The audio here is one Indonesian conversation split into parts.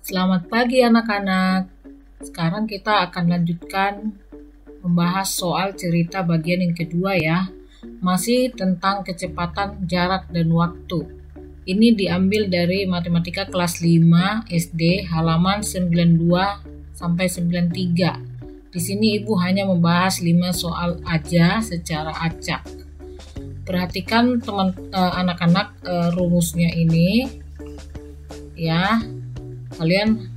Selamat pagi anak-anak. Sekarang kita akan lanjutkan membahas soal cerita bagian yang kedua ya. Masih tentang kecepatan, jarak, dan waktu. Ini diambil dari matematika kelas 5 SD halaman 92 sampai 93. Di sini Ibu hanya membahas 5 soal aja secara acak. Perhatikan anak-anak rumusnya ini ya. Kalian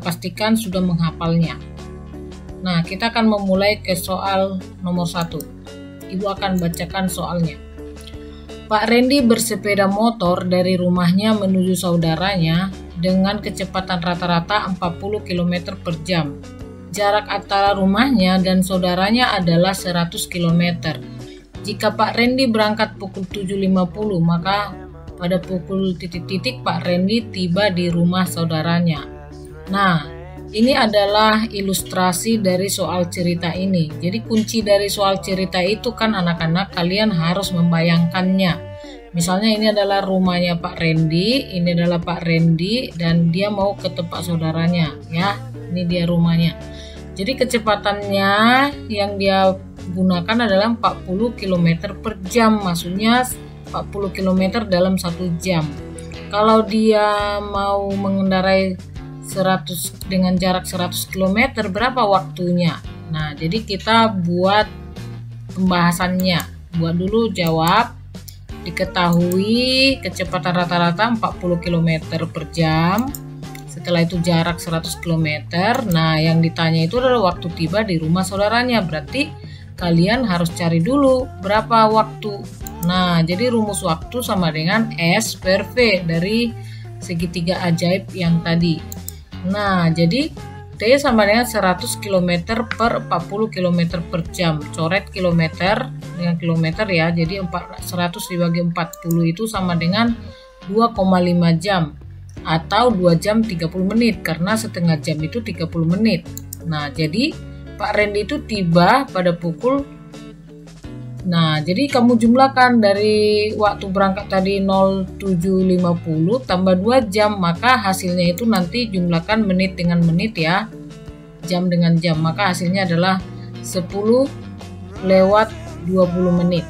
pastikan sudah menghafalnya. Nah, kita akan memulai ke soal nomor 1. Ibu akan bacakan soalnya. Pak Randy bersepeda motor dari rumahnya menuju saudaranya dengan kecepatan rata-rata 40 km per jam. Jarak antara rumahnya dan saudaranya adalah 100 km. Jika Pak Randy berangkat pukul 7.50, maka pada pukul titik-titik Pak Randy tiba di rumah saudaranya. Nah, ini adalah ilustrasi dari soal cerita ini. Jadi kunci dari soal cerita itu kan anak-anak kalian harus membayangkannya. Misalnya ini adalah rumahnya Pak Randy, ini adalah Pak Randy dan dia mau ke tempat saudaranya ya. Ini dia rumahnya. Jadi kecepatannya yang dia gunakan adalah 40 km per jam, maksudnya 40 km dalam 1 jam. Kalau dia mau mengendarai 100 dengan jarak 100 km, berapa waktunya? Nah, jadi kita buat pembahasannya. Buat dulu jawab. Diketahui kecepatan rata-rata 40 km per jam. Setelah itu jarak 100 km. Nah, yang ditanya itu adalah waktu tiba di rumah saudaranya. Berarti kalian harus cari dulu berapa waktu. Nah, jadi rumus waktu sama dengan S per V dari segitiga ajaib yang tadi. Nah, jadi T sama dengan 100 km per 40 km per jam. Coret kilometer dengan kilometer ya. Jadi 100 dibagi 40 itu sama dengan 2,5 jam. Atau 2 jam 30 menit. Karena setengah jam itu 30 menit. Nah, jadi Pak Randy itu tiba pada pukul. Nah, jadi kamu jumlahkan dari waktu berangkat tadi 07.50 tambah 2 jam, maka hasilnya itu nanti jumlahkan menit dengan menit ya. Jam dengan jam, maka hasilnya adalah 10:20 menit.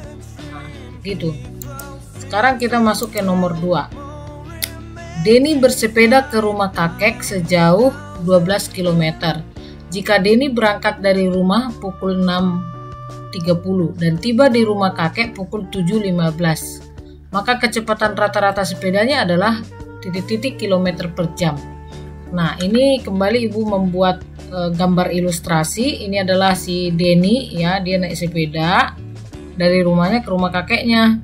Nah, gitu. Sekarang kita masuk ke nomor 2. Denny bersepeda ke rumah kakek sejauh 12 km. Jika Denny berangkat dari rumah pukul 6.30 dan tiba di rumah kakek pukul 7.15, maka kecepatan rata-rata sepedanya adalah titik-titik kilometer per jam. Nah, ini kembali Ibu membuat gambar ilustrasi. Ini adalah si Denny ya, dia naik sepeda dari rumahnya ke rumah kakeknya.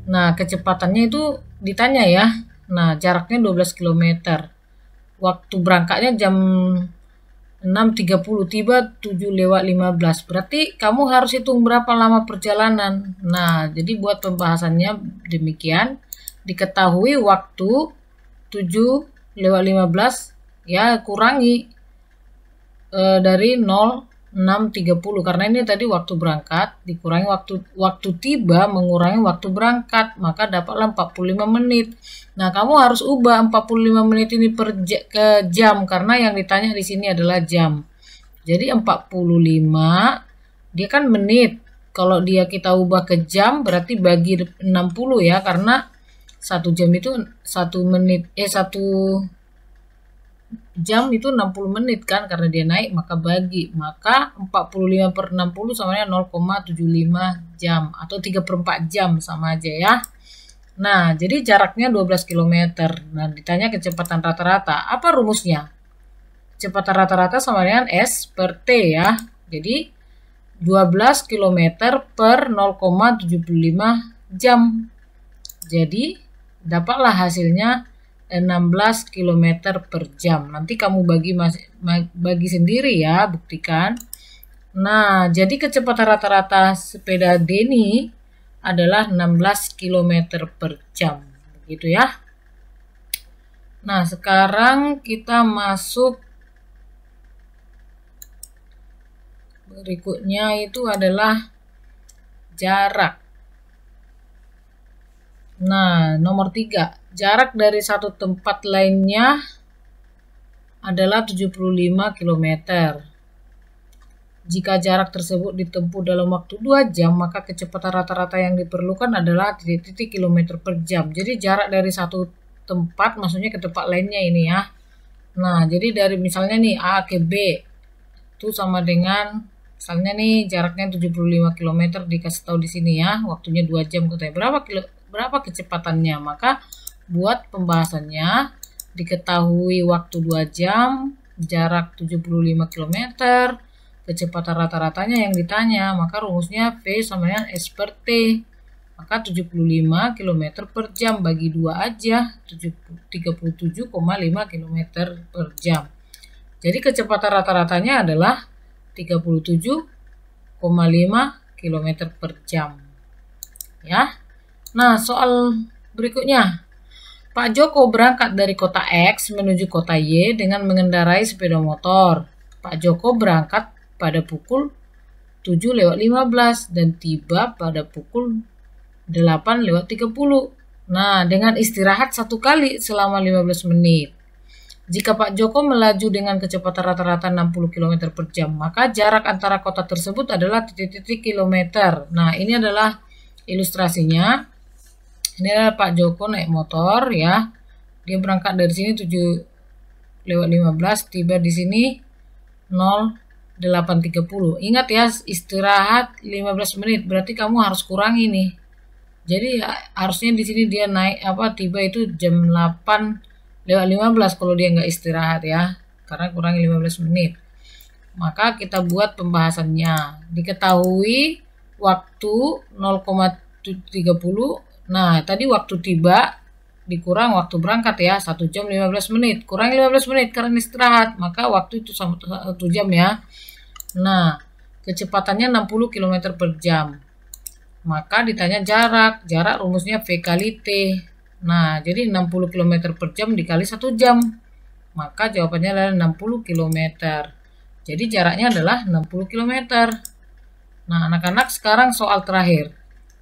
Nah, kecepatannya itu ditanya ya. Nah, jaraknya 12 km. Waktu berangkatnya jam 6.30, tiba 7:15. Berarti kamu harus hitung berapa lama perjalanan. Nah, jadi buat pembahasannya demikian. Diketahui waktu 7:15 ya, kurangi dari 06.30 karena ini tadi waktu berangkat dikurangi waktu tiba mengurangi waktu berangkat, maka dapatlah 45 menit. Nah, kamu harus ubah 45 menit ini ke jam karena yang ditanya di sini adalah jam. Jadi 45 dia kan menit. Kalau dia kita ubah ke jam berarti bagi 60 ya, karena 1 jam itu 1 menit 1 jam itu 60 menit kan, karena dia naik maka bagi, maka 45 per 60 sama dengan 0,75 jam atau 3/4 jam sama aja ya. Nah, jadi jaraknya 12 km. Nah, ditanya kecepatan rata-rata. Apa rumusnya? Kecepatan rata-rata sama dengan S per T ya. Jadi 12 km per 0,75 jam. Jadi dapatlah hasilnya 16 km per jam. Nanti kamu bagi sendiri ya, buktikan. Nah, jadi kecepatan rata-rata sepeda Denny adalah 16 km per jam. Begitu ya. Nah, sekarang kita masuk berikutnya itu adalah jarak. Nah, nomor 3. Jarak dari satu tempat lainnya adalah 75 km. Jika jarak tersebut ditempuh dalam waktu 2 jam, maka kecepatan rata-rata yang diperlukan adalah titik-titik kilometer per jam. Jadi jarak dari satu tempat, maksudnya ke tempat lainnya ini ya. Nah, jadi dari misalnya nih A ke B, itu sama dengan, misalnya nih jaraknya 75 km dikasih tahu di sini ya, waktunya 2 jam katanya. Berapa kecepatannya? Maka buat pembahasannya, diketahui waktu 2 jam, jarak 75 km, kecepatan rata-ratanya yang ditanya, maka rumusnya V sama dengan S per T. Maka 75 km per jam bagi 2 aja, 37,5 km per jam. Jadi kecepatan rata-ratanya adalah 37,5 km per jam. Ya. Nah, soal berikutnya. Pak Joko berangkat dari kota X menuju kota Y dengan mengendarai sepeda motor. Pak Joko berangkat pada pukul 7:15 dan tiba pada pukul 8:30. Nah, dengan istirahat 1 kali selama 15 menit. Jika Pak Joko melaju dengan kecepatan rata-rata 60 km per jam, maka jarak antara kota tersebut adalah titik-titik kilometer. Nah, ini adalah ilustrasinya. Ini adalah Pak Joko naik motor ya. Dia berangkat dari sini 7:15, tiba di sini 08:30. Ingat ya, istirahat 15 menit. Berarti kamu harus kurangi nih. Jadi harusnya di sini dia naik tiba itu jam 8:15 kalau dia nggak istirahat ya. Karena kurangi 15 menit. Maka kita buat pembahasannya. Diketahui waktu 0,30. Nah, tadi waktu tiba dikurang waktu berangkat ya, 1 jam 15 menit. Kurang 15 menit karena istirahat, maka waktu itu sama 1 jam ya. Nah, kecepatannya 60 km per jam. Maka ditanya jarak. Jarak rumusnya V kali T. Nah, jadi 60 km per jam dikali 1 jam. Maka jawabannya adalah 60 km. Jadi jaraknya adalah 60 km. Nah, anak-anak sekarang soal terakhir.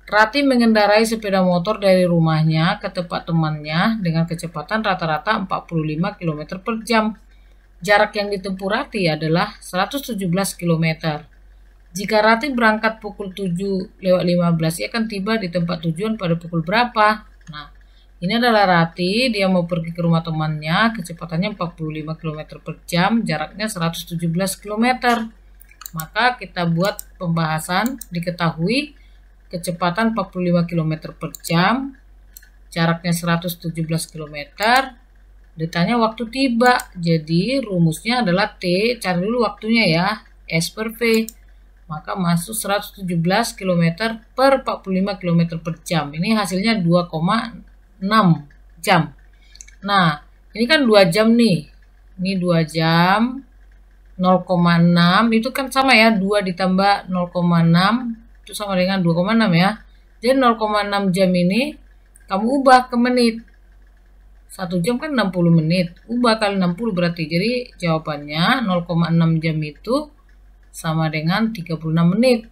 Rati mengendarai sepeda motor dari rumahnya ke tempat temannya dengan kecepatan rata-rata 45 km per jam. Jarak yang ditempuh Rati adalah 117 km. Jika Rati berangkat pukul 7:15, ia akan tiba di tempat tujuan pada pukul berapa? Nah, ini adalah Rati, dia mau pergi ke rumah temannya, kecepatannya 45 km per jam, jaraknya 117 km. Maka kita buat pembahasan, diketahui kecepatan 45 km per jam, jaraknya 117 km, ditanya waktu tiba. Jadi rumusnya adalah T, cari dulu waktunya ya, S per V. Maka masuk 117 km per 45 km per jam. Ini hasilnya 2,6 jam. Nah, ini kan 2 jam nih. Ini 2 jam, 0,6, itu kan sama ya, 2 ditambah 0,6. Itu sama dengan 2,6 ya. Jadi 0,6 jam ini kamu ubah ke menit. 1 jam kan 60 menit. Ubah kali 60 berarti. Jadi jawabannya 0,6 jam itu sama dengan 36 menit.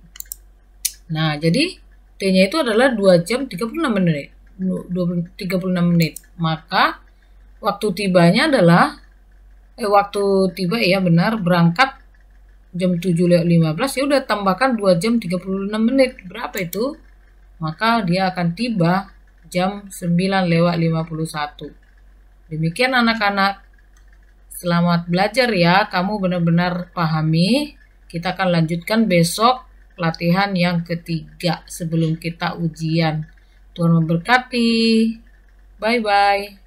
Nah, jadi T-nya itu adalah 2 jam 36 menit. 36 menit. Maka waktu tibanya adalah waktu tiba ya benar berangkat jam 7:15, ya udah tambahkan 2 jam 36 menit. Berapa itu? Maka dia akan tiba jam 9:51. Demikian anak-anak. Selamat belajar ya. Kamu benar-benar pahami. Kita akan lanjutkan besok latihan yang ketiga sebelum kita ujian. Tuhan memberkati. Bye-bye.